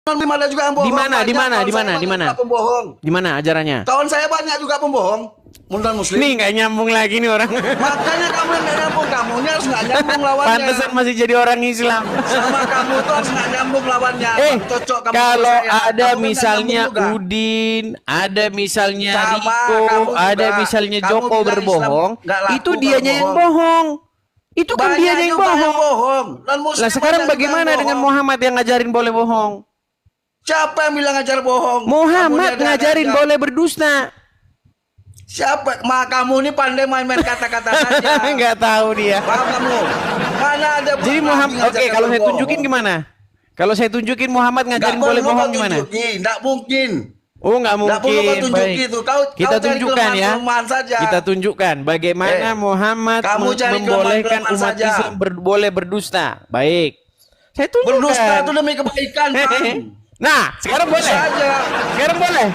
Ada juga yang bohong. Di mana? Pembohong. Di mana ajarannya? Kawan saya banyak juga pembohong. Muslim. Nih nggak nyambung lagi nih orang. Makanya kamu yang nggak nyambung, kamunya harus nggak nyambung lawannya. Pantesan masih jadi orang Islam. Sama kamu tuh harus nggak nyambung lawannya. Cocok kamu kalau saya. ada Kamu misalnya Udin, ada misalnya Sama, Riko, kamu ada juga. misalnya Kamu Joko bilang berbohong, Islam nggak laku itu kalau dianya yang bohong. Itu kan Banyak dianya yang juga bohong. Dan Lah sekarang banyak juga bagaimana yang dengan bohong. Muhammad yang ngajarin boleh bohong? Siapa yang bilang ngajar bohong? Muhammad Kamu ngajarin ada. boleh berdusta. Siapa? Kamu ini pandai main-main kata-kata saja. Nggak tahu dia. Paham kamu? Mana ada Jadi Muhammad, oke, kalau saya tunjukin gimana? Kalau saya tunjukin Muhammad ngajarin boleh bohong gimana? Nggak mungkin. Oh, nggak mungkin. Baik. Kita tunjukkan ya. Saja. Kita tunjukkan bagaimana Muhammad kamu cari membolehkan kelemahan umat saja. Islam boleh berdusta. Baik. Saya tunjukkan. Berdusta itu demi kebaikan, Bang. Nah, sekarang boleh. Saja. Sekarang boleh.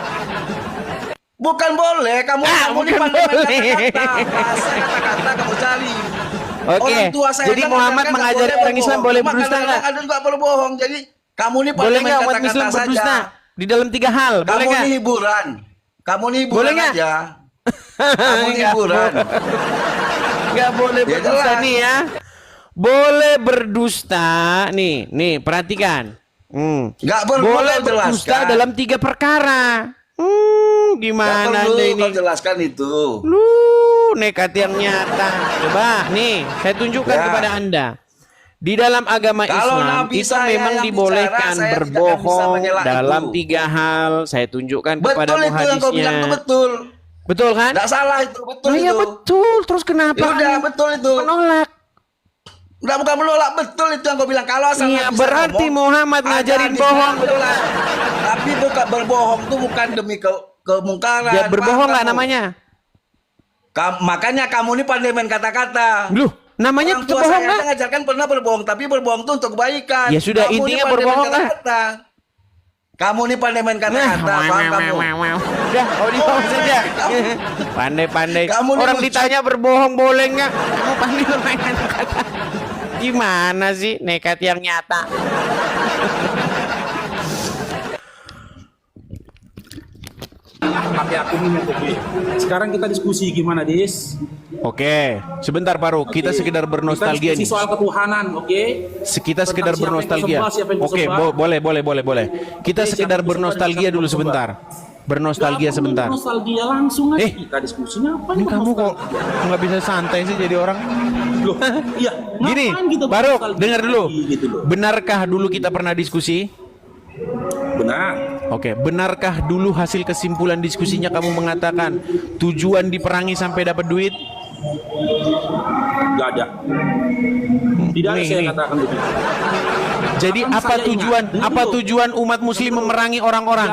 Bukan boleh, kamu ini bukan pandai main boleh. kata-kata. Bahasa kata-kata kamu cari. Oke. Orang tua saya Jadi kan Muhammad mengajarkan mengajari nggak orang Islam boleh Cuma berdusta kadang-kadang nggak? ada juga berbohong. Jadi kamu ini pandai Boleh main nggak umat kata-kata Islam berdusta? saja. Di dalam 3 hal. Boleh Kamu nggak? ini hiburan. Kamu ini hiburan Boleh nggak? aja. Kamu ini hiburan. Nggak boleh Ya berdusta jelas. nih ya. Boleh berdusta nih perhatikan. Nggak perlu Boleh kau berdusta jelaskan. dalam 3 perkara. Nggak Gimana perlu Anda ini? kau jelaskan itu. Lu nekat yang nyata. Coba nih, saya tunjukkan Ya. kepada Anda. Di dalam agama Kalau Islam Nabi itu saya memang yang dibolehkan bicara, saya tidak akan bisa berbohong mengelak dalam itu. 3 hal. Saya tunjukkan kepada Betul itu yang kau bilang itu hadisnya. betul. Betul kan? Nggak salah itu, betul Nah, itu. ya betul. Terus kenapa Ya udah, Anda betul itu. menolak? Nggak bukan menolak, betul itu yang kau bilang. Kalau asal Iya, nggak bisa berarti ngomong, Muhammad ada ngajarin hadis bohong, yang betul jelas. Tapi bukan berbohong itu bukan demi kemungkaran. Ya berbohong Paham nggak kamu? namanya? Makanya kamu ini pandai main kata-kata. Loh, namanya Orang tua bohong saya nggak? aja ngajarkan pernah berbohong, tapi berbohong itu untuk kebaikan. Ya sudah, Kamu ini intinya pandai main berbohong nggak? kata-kata. Kamu ini pandai main kata-kata, paham kamu? Udah, kau di bawah saja. Pandai-pandai. Kamu ini Orang lucu. ditanya berbohong boleh nggak? Kamu pandai bermain kata-kata. Gimana sih nekat yang nyata? Pakai akun ini oke. Sekarang kita diskusi gimana, Dis? Oke, sebentar Paru. Kita sekedar bernostalgia Kita diskusi nih. soal ketuhanan, oke? Kita sekedar Tentang siapa yang bernostalgia. disembah, siapa yang Oke, disembah. boleh. Kita Oke, sekedar siapa yang bernostalgia disembah, dulu siapa yang sebentar. Bernostalgia Nggak perlu sebentar. Nostalgia langsung aja Eh, kita diskusinya apa Ini kamu kok nggak bisa santai sih jadi orang? Loh, iya. Gini, ngapain kita Baru bernostalgia dengar dulu. lagi, gitu loh. Benarkah dulu kita pernah diskusi? Benar. Oke, benarkah dulu hasil kesimpulan diskusinya kamu mengatakan tujuan diperangi sampai dapat duit? Nggak ada. Tidak ada Nih, saya nih. katakan begitu. Jadi Bahkan apa saya tujuan ingat, apa dulu. tujuan umat muslim memerangi orang-orang?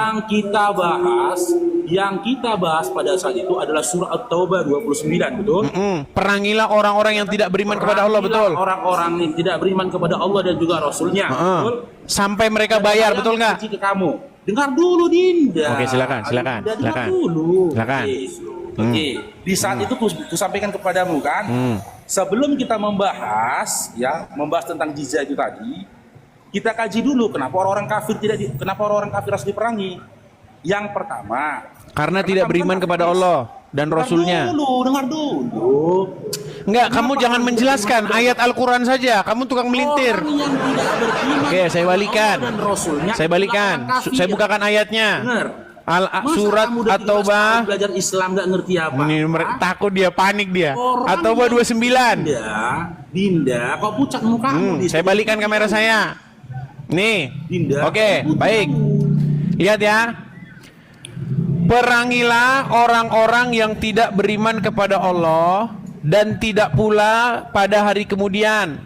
Yang kita bahas pada saat itu adalah surah At-Taubah 29, betul? Perangilah orang-orang yang tidak beriman kepada Allah, betul? Orang-orang yang tidak beriman kepada Allah dan juga Rasulnya, betul? Sampai mereka bayar, betul nggak? Ke kamu. Dengar dulu, Dinda. Oke, silakan. Dinda, dengar dulu. Silakan. Oke. Di saat itu kusampaikan kepadamu kan, sebelum kita membahas tentang jizya itu tadi, kita kaji dulu kenapa orang-orang kafir harus diperangi. Yang pertama, Karena tidak beriman kepada Allah dan Rasulnya. Dengar dulu. Enggak, kamu jangan menjelaskan ayat Al-Quran saja. Kamu tukang melintir. Orang yang tidak beriman Oke, saya balikan. kepada Allah dan Rasulnya Saya balikan. adalah orang kafir. Saya bukakan ayatnya. Dengar. Masa Surat kamu udah 13 At-Taubah. tahun belajar Islam gak ngerti apa? Ini takut dia, panik dia. Orang At-Taubah yang- 29. Dinda, kok pucat mukamu? Saya balikan kamera saya. Nih. Dinda. Oke, baik. Lihat ya. Perangilah orang-orang yang tidak beriman kepada Allah dan tidak pula pada hari kemudian.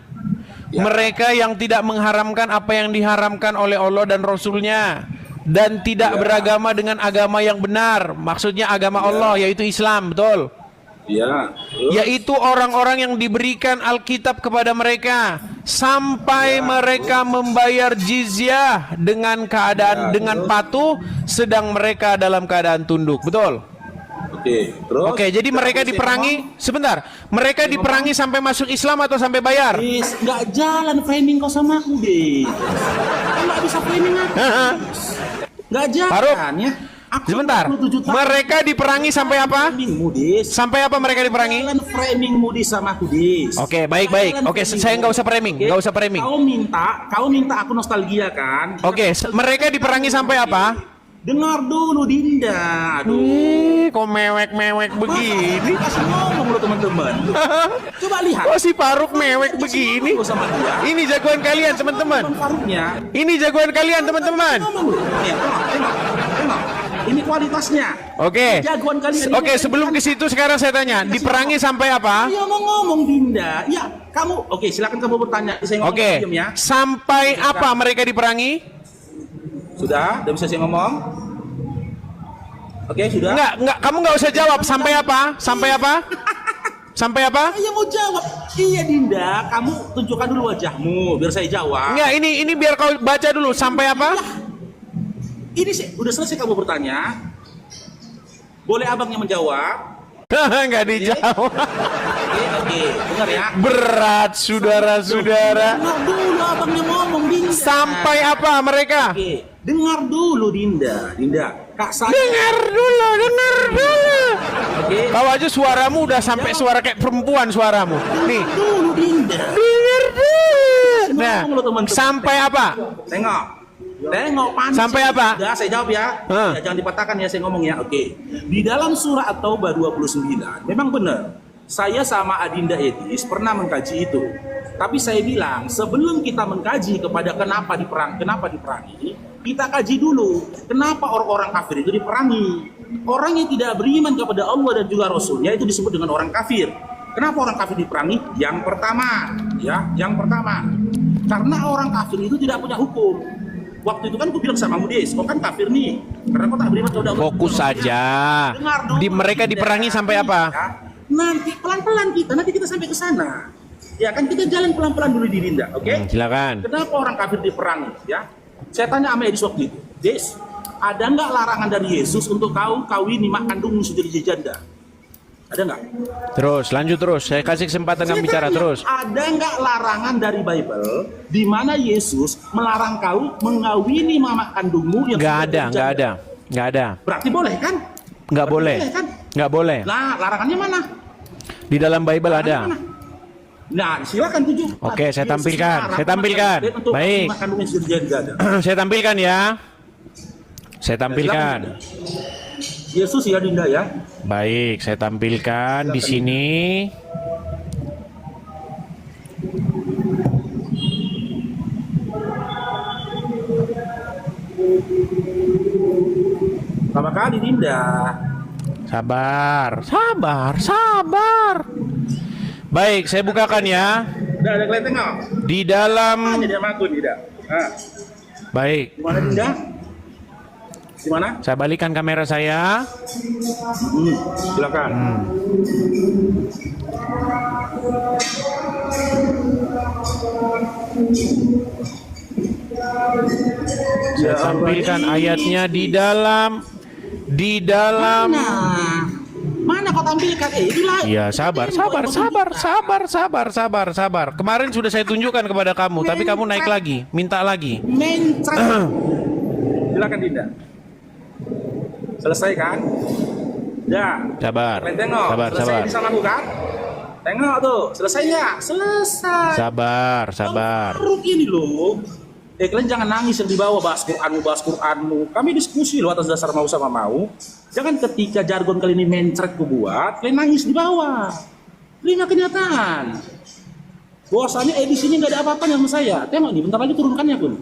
Mereka yang tidak mengharamkan apa yang diharamkan oleh Allah dan Rasulnya, dan tidak beragama dengan agama yang benar. Maksudnya agama Allah, yaitu Islam, betul? Ya. Yaitu orang-orang yang diberikan Alkitab kepada mereka sampai mereka membayar jizyah dengan keadaan dengan patuh, sedang mereka dalam keadaan tunduk. Betul? Oke, terus. Oke, jadi mereka diperangi sebentar. Mereka diperangi sampai masuk Islam atau sampai bayar? Des, nggak jalan framing kau sama aku, Des. Kau nggak bisa framing aku. Nggak jalan Faruk, ya. Aku sebentar. 27 tahun. Mereka diperangi sampai apa? Framingmu, Des. Sampai apa mereka diperangi? Jalan framingmu Des sama aku, Des. Oke, baik. Jalan Oke, framingmu. saya nggak usah framing, Oke? nggak usah framing. Kau minta aku nostalgia kan? Oke, mereka diperangi sampai apa? Dengar dulu, Dinda. Aduh. Kok mewek-mewek begini? Kasih ngomong lo teman-teman. Coba lihat. Kok si Faruk mewek begini? Ngomong sama dia. Ini jagoan kalian, teman-teman. Faruknya. Ini jagoan kalian, teman-teman. Ngomong lo. Nih, tengok. Ini kualitasnya. Oke. Jagoan kalian. Oke, sebelum ke situ sekarang saya tanya, diperangi sampai apa? Iya ngomong Dinda. Ya, kamu. Oke, silakan kamu bertanya. Saya ngomong Oke. diam ya. Sampai apa mereka diperangi? Sudah bisa saya ngomong? Oke, sudah. Enggak, kamu nggak usah jawab. Sampai apa? Sampai apa? Sampai apa? Saya mau jawab. Iya, Dinda. Kamu tunjukkan dulu wajahmu biar saya jawab. Enggak, ini biar kau baca dulu. Sampai apa? Ini udah selesai kamu bertanya. Boleh abangnya menjawab? Enggak dijawab. Oke, dengar ya. Berat, saudara-saudara. Dengar dulu abangnya ngomong, Dinda. Sampai apa mereka? Oke, dengar dulu, Dinda. Kak saya. Dengar dulu. Oke. Kau aja suaramu udah sampai suara kayak perempuan suaramu. Nih, Dengar dulu, Dinda. dengar dulu. Nah, Ngomong lo, teman-teman. sampai apa? Tengok panas. Sampai apa? Udah, saya jawab ya. Ya, jangan dipatahkan ya, saya ngomong ya. Oke. Di dalam surah At-Taubah 29, memang benar. Saya sama Adinda Edis pernah mengkaji itu. Tapi saya bilang, sebelum kita mengkaji kepada kenapa diperangi, kita kaji dulu kenapa orang-orang kafir itu diperangi. Orang yang tidak beriman kepada Allah dan juga Rasulnya itu disebut dengan orang kafir. Kenapa orang kafir diperangi? Yang pertama, karena orang kafir itu tidak punya hukum. Waktu itu kan aku bilang sama Mudis, kau kan kafir nih, karena kau tak beriman kepada Allah. Fokus saja. Dengar dulu, Mereka Dinda. diperangi sampai apa? Ya, nanti pelan-pelan nanti kita sampai ke sana. Ya kan kita jalan pelan-pelan dulu di Dinda, oke? Silakan. Kenapa orang kafir diperangi? Ya, saya tanya sama Edis waktu itu, Des, ada nggak larangan dari Yesus untuk kau kawini mak kandungmu sendiri janda? Ada nggak? Terus, lanjut terus. Saya kasih kesempatan kamu bicara terus. Ada nggak larangan dari Bible di mana Yesus melarang kau mengawini mama kandungmu yang Nggak sudah ada, berjanda? nggak ada. Berarti boleh kan? Nggak boleh. kan? Nggak boleh. Nah, larangannya mana? Di dalam Bible ada. Mana? Nah, silakan tunjuk. Oke, saya Yesus tampilkan. melarang Saya tampilkan. untuk Baik. mama kandungnya sudah berjanda. Saya tampilkan ya. Saya tampilkan. Yesus ya Dinda ya. Baik, saya tampilkan di sini. Pertama kali Dinda. Sabar. Baik, saya bukakan ya. Udah ada kelihatan nggak? Di dalam. Hanya dia maku Dinda. Nah, Baik, gimana Dinda? Gimana? saya balikan kamera saya. Silakan. Saya tampilkan ayatnya di dalam. Mana kau tampilkan? Itulah. Ya, sabar. Kemarin sudah saya tunjukkan kepada kamu, tapi kamu naik lagi, minta lagi. Mencret. Silakan Dinda. Selesai kan? Ya. Sabar. Kalian tengok. Sabar. Selesai bisa laku kan? Tengok tuh. Selesai nggak? Selesai. Sabar. Faruk ini loh. Kalian jangan nangis yang di bawah bahas Qur'anmu. Kami diskusi loh atas dasar mau sama mau. Jangan ketika jargon kali ini mencret ku buat, kalian nangis di bawah. Terima kenyataan. Bahwasanya di sini nggak ada apa-apa sama saya. Tengok nih, bentar lagi turunkannya pun.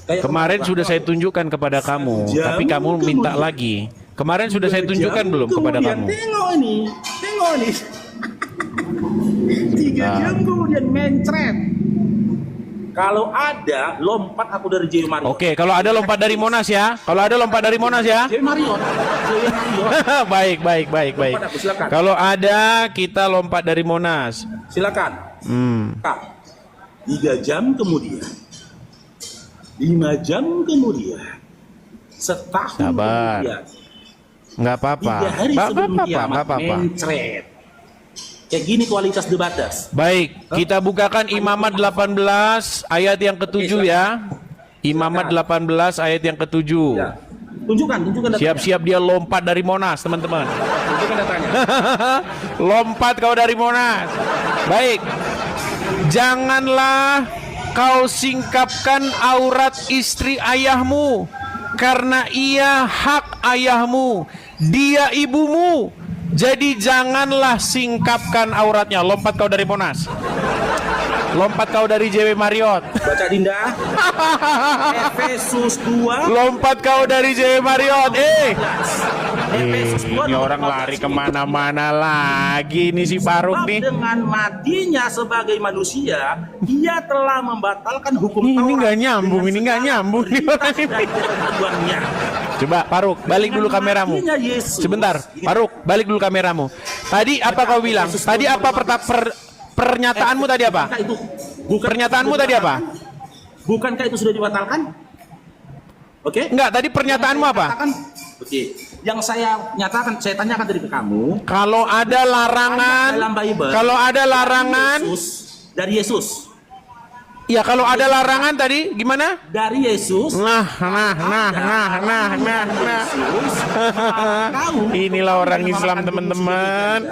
Kemarin sudah saya tunjukkan kepada kamu, tapi kamu minta lagi. Kemarin sudah saya tunjukkan belum kepada kamu? Tengok nih. 3 jam kemudian mencret. Kalau ada lompat aku dari Joy Mario. Oke, kalau ada lompat dari Monas ya. Joy Mario. Baik. Lompat aku, silakan. Kalau ada kita lompat dari Monas. Silakan. Kak. 3 jam kemudian. 5 jam kemudian. Setahun Sabar. kemudian. Nggak apa-apa. 3 hari Nggak sebelum apa-apa, kiamat, nggak apa-apa. mencret. Kayak gini kualitas debaters. Baik, kita bukakan Imamat 18 ayat yang ke-7 ya. Imamat 18 ayat yang ke-7. Ya. Tunjukkan datanya. Siap-siap dia lompat dari Monas, teman-teman. Tunjukkan datanya. Lompat kau dari Monas. Baik. Janganlah kau singkapkan aurat istri ayahmu, karena ia hak ayahmu, dia ibumu. Jadi janganlah singkapkan auratnya. Lompat kau dari Monas. Lompat kau dari JW Marriott. Baca Dinda. Efesus 2. Lompat kau dari JW Marriott. Efesus 2 Ini orang lari kemana-mana lagi nih si Faruk Sebab nih. dengan matinya sebagai manusia, ia telah membatalkan hukum Ini Taurat nggak nyambung, dengan ini nggak segala nyambung nih orang perintah ini. dan ketentuannya. Coba Faruk, balik dulu Dengan kameramu. matinya Yesus. Sebentar, Faruk, balik dulu kameramu. Tadi apa kau bilang? Tadi apa pernyataanmu tadi apa? Bukankah itu- bukankah Pernyataanmu itu sudah tadi apa? dibatalkan? Bukankah itu sudah dibatalkan? Oke? Enggak, tadi pernyataanmu apa? Oke. Yang saya nyatakan, saya tanyakan tadi ke kamu. Kalau ada larangan, Dalam Bible, kalau ada larangan, dari Yesus. ya kalau ada larangan tadi gimana? Dari Yesus. Nah. Inilah orang Islam, teman-teman.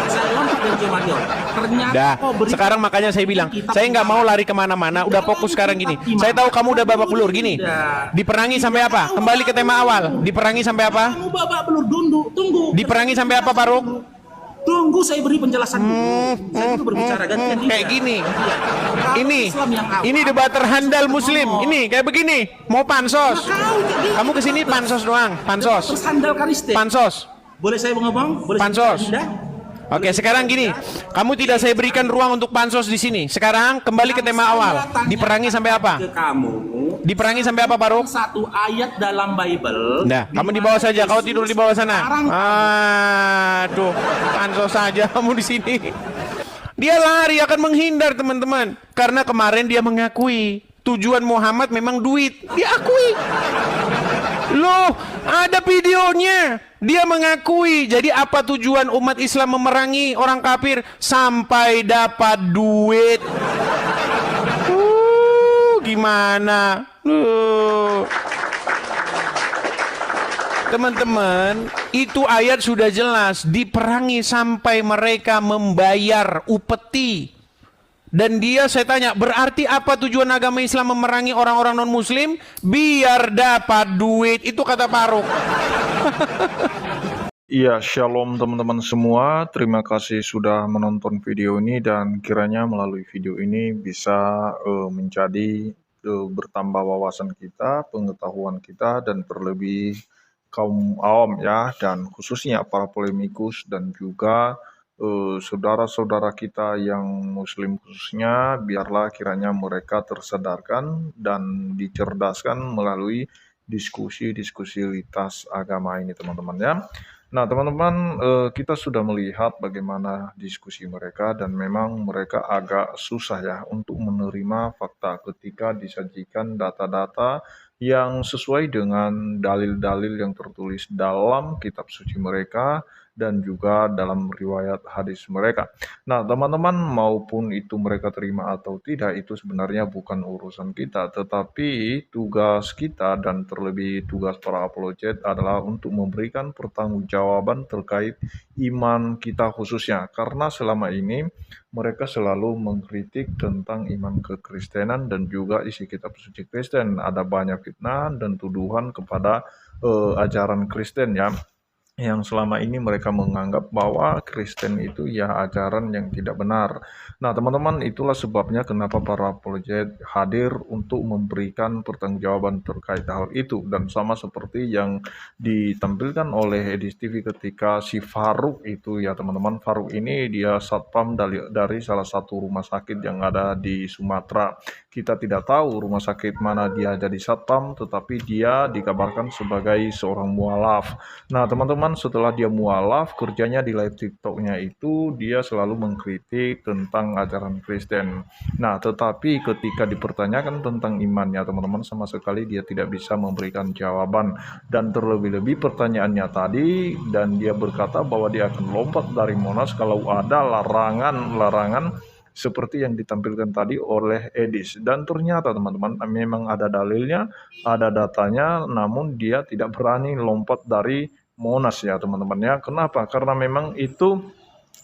Saya lompat dari Jemario. Ternyata Dah, kau beri sekarang makanya saya bilang, saya nggak mau lari kemana-mana. Udah fokus sekarang gini. Saya tahu kamu udah babak belur gini. Diperangi sampai apa? Kembali ke tema awal. Diperangi sampai apa? kamu babak belur tunggu. Diperangi sampai apa, Faruk? Tunggu saya beri penjelasan dulu. Saya dulu berbicara gantian dia. Kayak gini. Iya. Kalau Ini, Islam yang awal, ini debat terhandal Muslim. ngomong. Ini kayak begini. Mau pansos. Kamu kesini pansos doang. Pansos. Terus handal Kariste. Pansos. Boleh saya ngomong? Boleh Pansos. saya Oke, sekarang gini. Kamu tidak saya berikan ruang untuk pansos di sini. Sekarang kembali ke tema awal. Diperangi sampai apa? Ke kamu. Diperangi sampai apa, Faruk? Satu ayat dalam Bible. Nah, kamu di bawah saja. Kau tidur di bawah sana. Aduh, pansos saja kamu di sini. Dia lari akan menghindar, teman-teman. Karena kemarin dia mengakui tujuan Muhammad memang duit. Dia akui. Loh, ada videonya. Dia mengakui. Jadi apa tujuan umat Islam memerangi orang kafir? Sampai dapat duit. Gimana? Teman-teman, itu ayat sudah jelas. Diperangi sampai mereka membayar upeti. Dan dia, saya tanya, berarti apa tujuan agama Islam memerangi orang-orang non-muslim? Biar dapat duit. Itu kata Faruk. Iya, shalom teman-teman semua. Terima kasih sudah menonton video ini dan kiranya melalui video ini bisa menjadi bertambah wawasan kita, pengetahuan kita, dan terlebih kaum awam ya, dan khususnya para polemikus dan juga saudara-saudara kita yang muslim khususnya, biarlah kiranya mereka tersadarkan dan dicerdaskan melalui diskusi-diskusi lintas agama ini teman-teman ya. Nah teman-teman, kita sudah melihat bagaimana diskusi mereka dan memang mereka agak susah ya untuk menerima fakta ketika disajikan data-data yang sesuai dengan dalil-dalil yang tertulis dalam kitab suci mereka dan juga dalam riwayat hadis mereka. Nah, teman-teman, maupun itu mereka terima atau tidak, itu sebenarnya bukan urusan kita, tetapi tugas kita dan terlebih tugas para apologet adalah untuk memberikan pertanggungjawaban terkait iman kita khususnya, karena selama ini mereka selalu mengkritik tentang iman kekristenan dan juga isi kitab suci Kristen. Ada banyak fitnah dan tuduhan kepada ajaran Kristen ya, yang selama ini mereka menganggap bahwa Kristen itu ya ajaran yang tidak benar. Nah teman-teman, itulah sebabnya kenapa para apologet hadir untuk memberikan pertanggungjawaban terkait hal itu. Dan sama seperti yang ditampilkan oleh Edis TV ketika si Faruk itu ya teman-teman. Faruk ini dia satpam dari salah satu rumah sakit yang ada di Sumatera. Kita tidak tahu rumah sakit mana dia jadi satpam, tetapi dia dikabarkan sebagai seorang mualaf. Nah teman-teman, teman-teman, setelah dia mualaf, kerjanya di live TikToknya itu dia selalu mengkritik tentang ajaran Kristen. Nah, tetapi ketika dipertanyakan tentang imannya teman-teman, sama sekali dia tidak bisa memberikan jawaban. Dan terlebih-lebih pertanyaannya tadi, dan dia berkata bahwa dia akan lompat dari Monas kalau ada larangan-larangan seperti yang ditampilkan tadi oleh Edis. Dan ternyata teman-teman memang ada dalilnya, ada datanya, namun dia tidak berani lompat dari Monas ya teman-teman ya. Kenapa? Karena memang itu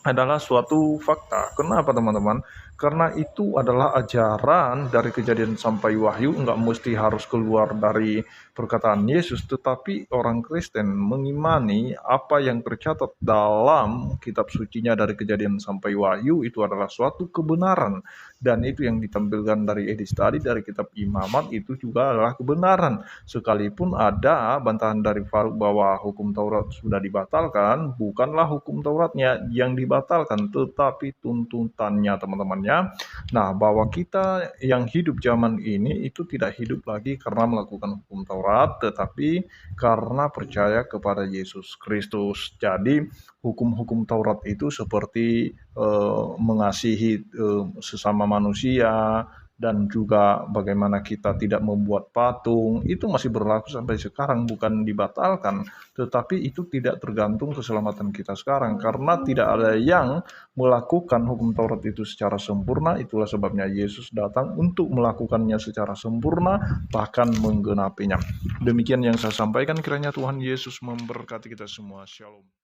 adalah suatu fakta. Kenapa teman-teman? Karena itu adalah ajaran dari Kejadian sampai Wahyu, nggak mesti harus keluar dari perkataan Yesus, tetapi orang Kristen mengimani apa yang tercatat dalam kitab sucinya dari Kejadian sampai Wahyu itu adalah suatu kebenaran. Dan itu yang ditampilkan dari Edis tadi, dari kitab Imamat, itu juga adalah kebenaran. Sekalipun ada bantahan dari Faruk bahwa hukum Taurat sudah dibatalkan, bukanlah hukum Tauratnya yang dibatalkan, tetapi tuntutannya teman-teman ya. Nah, bahwa kita yang hidup zaman ini itu tidak hidup lagi karena melakukan hukum Taurat, tetapi karena percaya kepada Yesus Kristus. Jadi hukum-hukum Taurat itu seperti mengasihi sesama manusia, dan juga bagaimana kita tidak membuat patung, itu masih berlaku sampai sekarang, bukan dibatalkan, tetapi itu tidak tergantung keselamatan kita sekarang, karena tidak ada yang melakukan hukum Taurat itu secara sempurna. Itulah sebabnya Yesus datang untuk melakukannya secara sempurna, bahkan menggenapinya. Demikian yang saya sampaikan, kiranya Tuhan Yesus memberkati kita semua. Shalom.